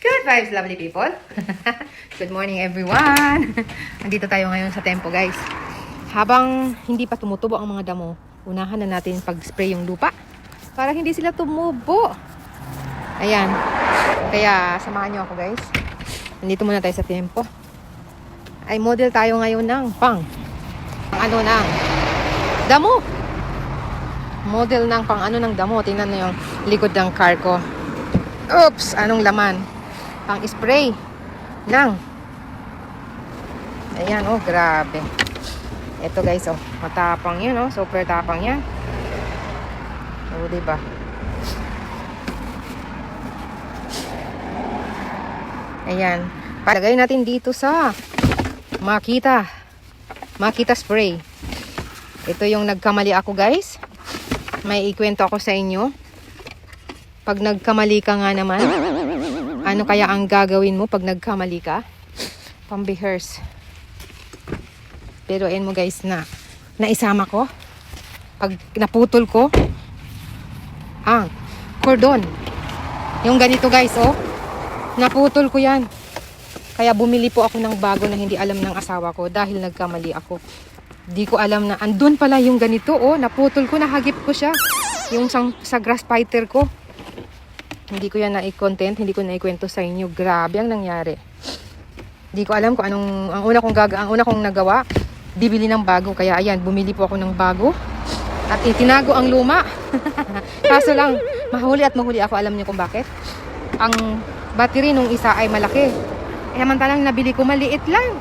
Good vibes, lovely people. Good morning, everyone. Andito tayo ngayon sa tempo, guys. Habang hindi pa tumutubo ang mga damo, unahan na natin pag-spray yung lupa para hindi sila tumubo. Ayan. Kaya samahan nyo ako, guys. Nandito muna tayo sa tempo. Ay model tayo ngayon ng ng damo. Model ng ng damo. Tingnan nyo yung likod ng car ko. Oops! Anong laman? Pang-spray ng ayan, oh, grabe. Ito, guys, oh, matapang yun, oh, super tapang yan. Oh, diba? Ayan, palagay natin dito sa Makita spray. Ito yung nagkamali ako, guys. May ikwento ako sa inyo. Pag nagkamali ka nga naman, ano kaya ang gagawin mo pag nagkamali ka? Pambihers. Pero mo, guys, na naisama ko. Pag naputol ko ang cordon. Yung ganito, guys, oh. Naputol ko yan. Kaya bumili po ako ng bago na hindi alam ng asawa ko dahil nagkamali ako. Di ko alam na andun pala yung ganito, oh. Naputol ko, nahagip ko siya. Yung sa grass fighter ko. Hindi ko yan na-content, hindi ko na-ikwento sa inyo. Grabe ang nangyari. Hindi ko alam kung anong ang una kong nagawa, bibili ng bago. Kaya ayan, bumili po ako ng bago at itinago ang luma. Kaso lang, mahuli ako. Alam niyo kung bakit? Ang battery nung isa ay malaki. Samantalang nabili ko maliit lang.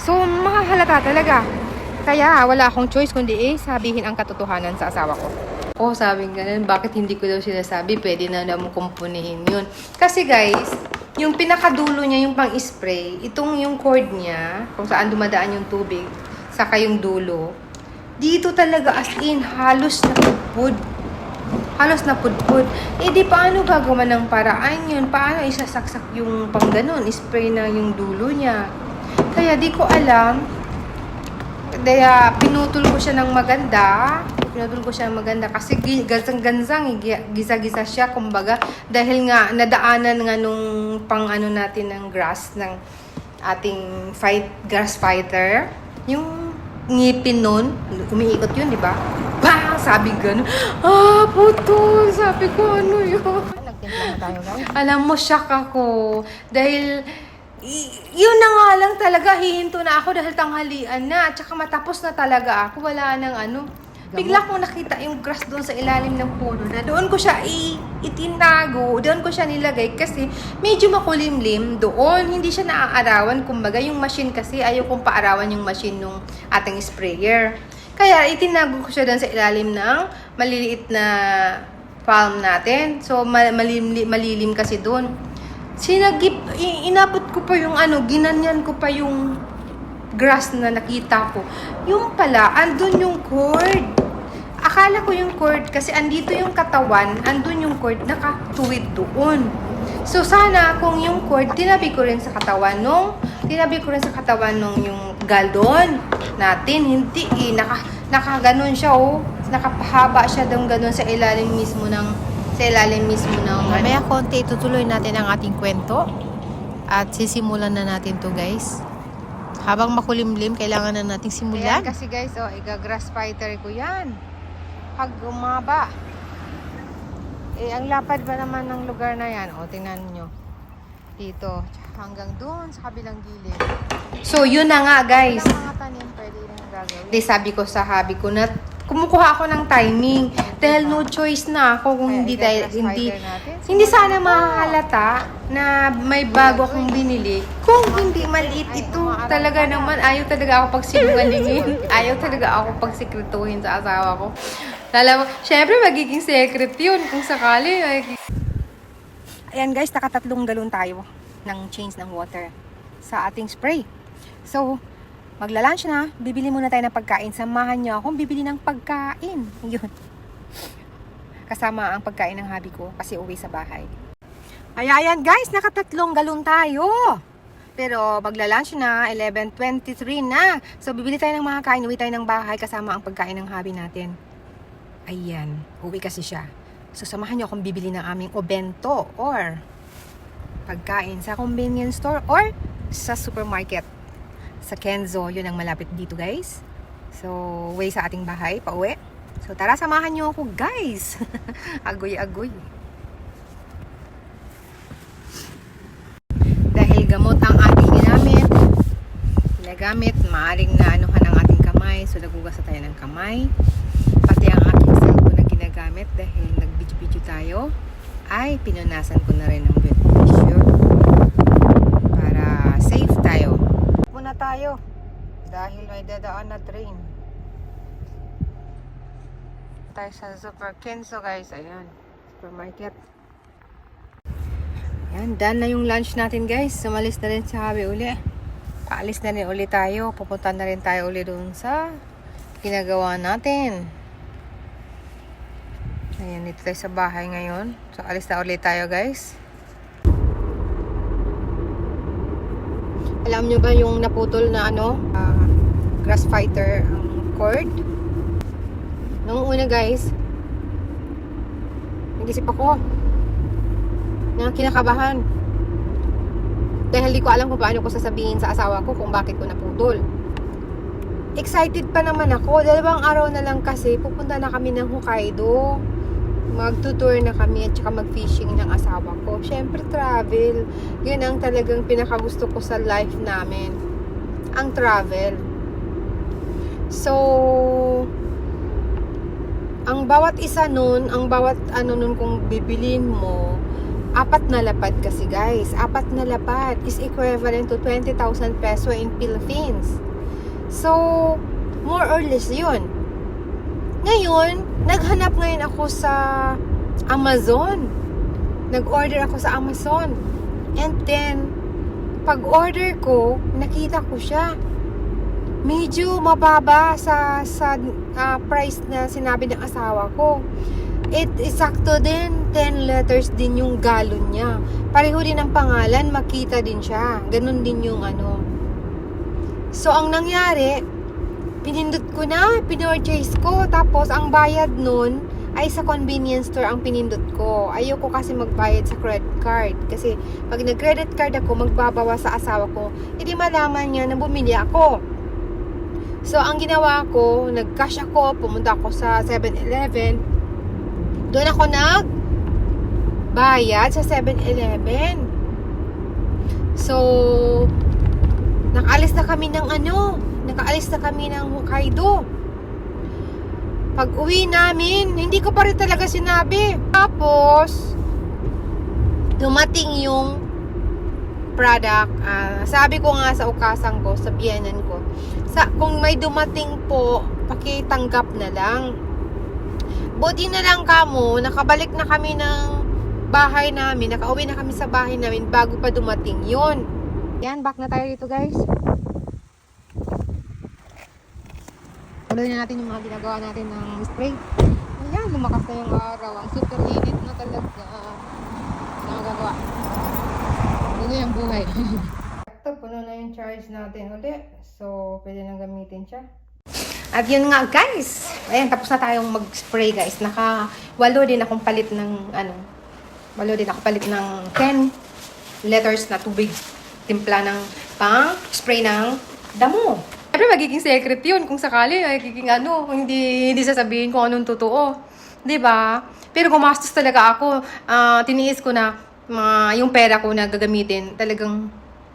So, makahalata talaga. Kaya wala akong choice kundi sabihin ang katotohanan sa asawa ko. Oh, sabing ganun, bakit hindi ko daw sinasabi, pwede na mo kumpunihin yun. Kasi, guys, yung pinakadulo niya, yung pang-spray, itong yung cord niya, kung saan dumadaan yung tubig, saka yung dulo, dito talaga as in, halos na pudpud. Halos na pudpud. Di paano gagawa ng paraan yun? Paano isasaksak yung pang ganun? Spray na yung dulo niya. Kaya di ko alam. Kaya pinutol ko siya ng maganda. Kasi gansang-gansang, gisa-gisa siya, kumbaga, dahil nga nadaanan nga nung natin ng grass, ng ating grass fighter, yung ngipin nun, umiikot yun, di ba? Bang! Sabi gano'n, putol! Sabi ko, ano yun? Nagtimpla na tayo, guys. Alam mo, shock ako. Dahil, yun na nga lang talaga, hihinto na ako dahil tanghalian na. At saka matapos na talaga ako, wala nang Bigla kong nakita yung grass doon sa ilalim ng puno na doon ko siya itinago, doon ko siya nilagay kasi medyo makulimlim doon, hindi siya naaarawan. Kumbaga yung machine kasi, ayaw kong paarawan yung machine nung ating sprayer. Kaya itinago ko siya doon sa ilalim ng maliliit na palm natin. So malilim kasi doon. Inabot ko pa yung ginanyan ko pa yung grass na nakita ko. Yung pala, andun yung cord. Akala ko yung cord, kasi andito yung katawan, andun yung cord, nakatuwid doon. So, sana kung yung cord, tinabi ko rin sa katawan nung yung galdon natin. Hindi nakaganon siya, oh. Nakapahaba siya doon ganon sa ilalim mismo ng Mamaya konti, itutuloy natin ang ating kwento. At sisimulan na natin to, guys. Habang makulimlim, kailangan na nating simulan. Ayan, kasi guys, oh, grass fighter ko yan. Pag umaba. Ang lapad ba naman ng lugar na yan? O, tingnan nyo. Dito. Hanggang doon sa kabilang gilid. So, yun na nga, guys. Ilang mga tanim pwede rin gagawin? Di, sabi ko sa hubby ko na kumukuha ako ng timing. Dahil no choice na ako kung hindi sana mahalata na may bago akong binili. Kung hindi maliit ito, talaga naman, ayaw talaga ako pagsinungalingin. Ayaw talaga ako pagsikretuhin sa asawa ko. Syempre magiging secret yun kung sakali. Ayan, guys, nakatatlong galon tayo ng change ng water sa ating spray. So, magla-lunch na, bibili muna tayo ng pagkain. Samahan niyo akong bibili ng pagkain. Yun. Kasama ang pagkain ng hubby ko kasi uwi sa bahay. Ayan, guys, nakatatlong galon tayo. Pero magla-lunch na, 11:23 na. So, bibili tayo ng mga kain, uwi tayo ng bahay kasama ang pagkain ng hubby natin. Ayan, uwi kasi siya. So, samahan niyo akong bibili ng aming obento or pagkain sa convenience store or sa supermarket. Sa Kenzo, yun ang malapit dito guys. So, way sa ating bahay, pauwi. So, tara, samahan nyo ako guys. Agoy-agoy. Dahil gamot ang ating ginagamit, maaring na anuhan ang ating kamay. So, nagugas na tayo ng kamay. Pati ang aking cellphone na ginagamit dahil nag-video tayo, ay pinunasan ko na rin ng wet tissue para safe tayo. Muna tayo dahil may dadaan na train. Tayo sa Super Kenzo guys. Ayan, supermarket. Ayan, done na yung lunch natin guys. Sumalis na rin sa Habi uli. Paalis na rin uli tayo. Pupunta na rin tayo uli doon sa ginagawa natin. Ayan, dito tayo sa bahay ngayon. So, alis na ulit tayo guys. Alam nyo ba yung naputol na grass fighter cord? Noong una guys, nag-isip ako na kinakabahan. Dahil di ko alam kung paano ko sasabihin sa asawa ko kung bakit ko naputol. Excited pa naman ako. 2 araw na lang kasi pupunta na kami ng Hokkaido. Mag-tour na kami at saka mag-fishing ng asawa ko. Syempre travel. Yun ang talagang pinakagusto ko sa life namin. Ang travel. So, ang bawat isa nun, ang bawat nun kung bibilin mo, 4 na lapad kasi guys. 4 na lapad is equivalent to 20,000 peso in Philippines. So, more or less yun. Ngayon, naghanap ngayon ako sa Amazon. Nag-order ako sa Amazon. And then, pag-order ko, nakita ko siya. Medyo mababa sa price na sinabi ng asawa ko. It is sakto din, 10 letters din yung galon niya. Pareho din ang pangalan, makita din siya. Ganun din yung So, ang nangyari, pinindot ko na, pinurchase ko. Tapos, ang bayad nun ay sa convenience store ang pinindot ko. Ayoko kasi magbayad sa credit card. Kasi, pag nag-credit card ako, magbabawa sa asawa ko. Hindi malaman niya na bumili ako. So, ang ginawa ko, nag-cash ako, pumunta ako sa 7-Eleven. Doon ako nag-bayad sa 7-Eleven. So, nakaalis na kami ng Hokkaido. Pag uwi namin, hindi ko pa rin talaga sinabi. Tapos, dumating yung product. Sabi ko nga sa ukasan ko, sa biyanan ko, kung may dumating po, pakitanggap na lang. Buti na lang kamo, nakabalik na kami ng bahay namin, nakauwi na kami sa bahay namin bago pa dumating yon. Yan, back na tayo dito guys. Tuloy na natin yung mga ginagawa natin ng spray. Ayan, lumakas na yung araw. Ang super init na talaga. Nakagagawa. Ito yung buhay. Ito, puno na yung charge natin ulit. So, pwede na gamitin siya. At yun nga guys. Ayan, tapos na tayong mag-spray guys. 8 din akong palit ng 10 letters na tubig. Timpla ng pang-spray ng damo. Siyempre, magiging secret yun. Kung sakali, magiging hindi sasabihin kung anong totoo. 'Di ba? Pero gumastos talaga ako. Tiniis ko na yung pera ko na gagamitin. Talagang,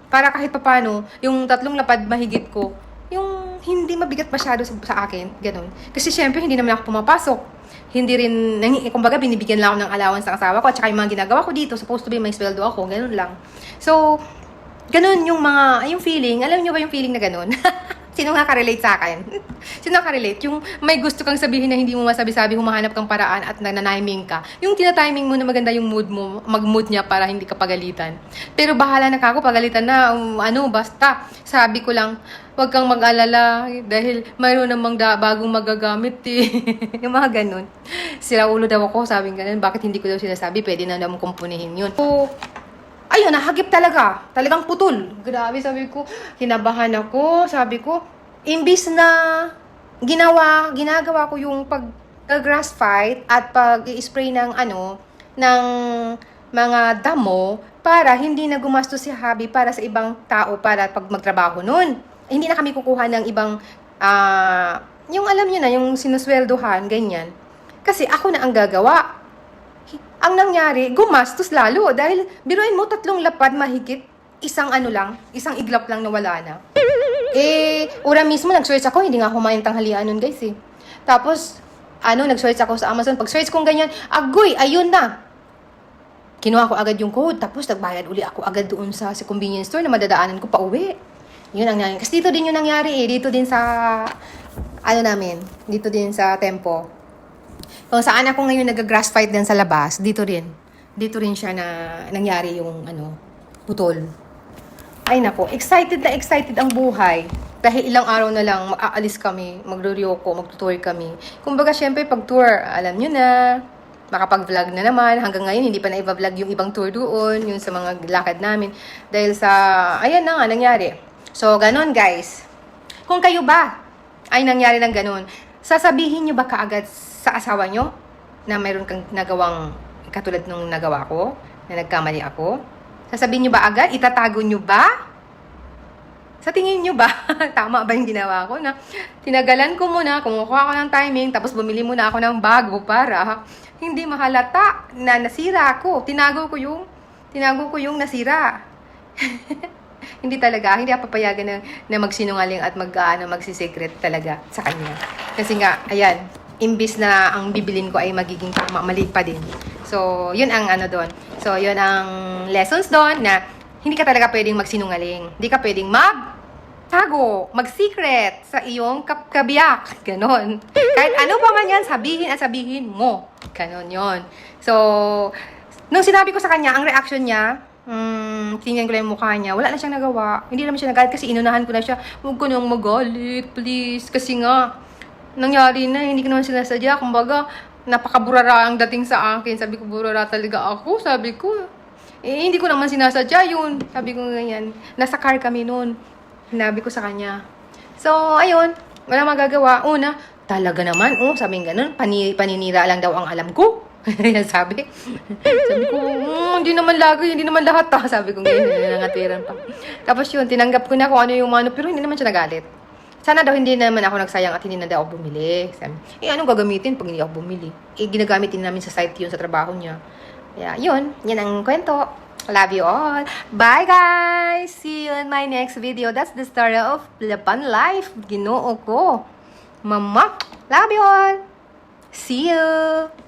para kahit papano, yung 3 lapad mahigit ko, yung hindi mabigat masyado sa akin. Ganun. Kasi syempre, hindi naman ako pumapasok. Hindi rin, kumbaga, binibigyan lang ako ng allowance ng asawa ko. At saka yung mga ginagawa ko dito, supposed to be may sweldo ako. Ganun lang. So, ganun yung feeling. Alam niyo ba yung feeling na ganun? Sino nga ka-relate sa akin? Sino ka-relate? Yung may gusto kang sabihin na hindi mo masabi-sabi, humahanap kang paraan at nananiming ka. Yung tinatiming mo na maganda yung mood mo, mag-mood niya para hindi ka pagalitan. Pero bahala na ka ako, pagalitan na, basta. Sabi ko lang, huwag kang mag-alala dahil mayroon namang bagong magagamit eh. Yung mga ganun. Sira ulo daw ako, sabing ganun. Bakit hindi ko daw sinasabi? Pwede na naman kumpunihin yun. So, ayun, nahagip talaga. Talagang putol. Grabe, sabi ko, kinabahan ako. Sabi ko, imbis na ginagawa ko yung pag-grass fight at pag-spray ng mga damo, para hindi na gumastos si hubby para sa ibang tao para pag magtrabaho nun. Hindi na kami kukuha ng ibang, yung alam nyo na, yung sinusweldohan, ganyan. Kasi ako na ang gagawa. Ang nangyari, gumastos lalo. Dahil, biruin mo, 3 lapad mahigit, isang iglap lang na wala na. Ura mismo, nag-search ako, hindi nga ako kumain tanghalian nun, guys, eh. Tapos, nag-search ako sa Amazon. Pag-search kong ganyan, agoy, ayun na. Kinuha ko agad yung code, tapos nagbayad uli ako agad doon sa convenience store na madadaanan ko pa uwi. Yun ang nangyari. Kasi dito din yung nangyari, eh. Dito din sa, dito din sa Tempo. Kung saan ako ngayon nag-grass fight din sa labas, dito rin siya na nangyari yung putol. Ay nako, excited na excited ang buhay. Dahil ilang araw na lang, aalis kami, magro-ryoko, magtutour kami. Kumbaga, syempre, pag tour, alam nyo na, makapag-vlog na naman. Hanggang ngayon, hindi pa na-vlog yung ibang tour doon, yung sa mga lakad namin. Dahil sa, ayan na nga, nangyari. So, ganon guys. Kung kayo ba ay nangyari ng ganon, sasabihin nyo ba kaagad sa asawa nyo na mayroon kang nagawang katulad nung nagawa ko, na nagkamali ako? Sasabihin nyo ba agad? Itatago nyo ba? Sa tingin nyo ba? Tama ba yung ginawa ko na tinagalan ko muna, kumukuha ko ng timing, tapos bumili muna ako ng bago para hindi mahalata na nasira ako. Tinago ko yung nasira. Hindi talaga, hindi ako papayagan na magsinungaling at magsisekret talaga sa kanya. Kasi nga, ayan, imbis na ang bibilin ko ay magiging tama, mali pa din. So, yun ang doon. So, yun ang lessons doon na hindi ka talaga pwedeng magsinungaling. Hindi ka pwedeng magtago, mag-secret sa iyong kabiyak. Ganon. Kahit ano pa man yan, sabihin mo. Ganon yun. So, nung sinabi ko sa kanya, ang reaction niya, tingnan ko lang yung mukha niya, wala na siyang nagawa. Hindi naman siya nagalit kasi inunahan ko na siya, huwag ko nang magalit, please. Kasi nga, nangyari na, hindi ko naman sinasadya. Kumbaga, napakaburara ang dating sa akin. Sabi ko, burara talaga ako. Sabi ko, hindi ko naman sinasadya yun. Sabi ko ganyan. Nasa car kami noon. Sinabi ko sa kanya. So, ayun. Wala magagawa. Una, talaga naman. Sabi nga ganun. Paninira lang daw ang alam ko. Sabi ko, hindi naman lagi, hindi naman lahat. Sabi ko ganyan, nangatwiran pa. Tapos yun, tinanggap ko na kung ano yung pero hindi naman siya nagalit. Sana daw hindi naman ako nagsayang at hindi na daw ako bumili. Sabi, anong gagamitin pag hindi ako bumili? Ginagamit din namin sa site yun, sa trabaho niya. Kaya, yun ang kwento. Love you all. Bye, guys! See you in my next video. That's the story of Laban Life. Ginoo ko. Mama, love you all. See you!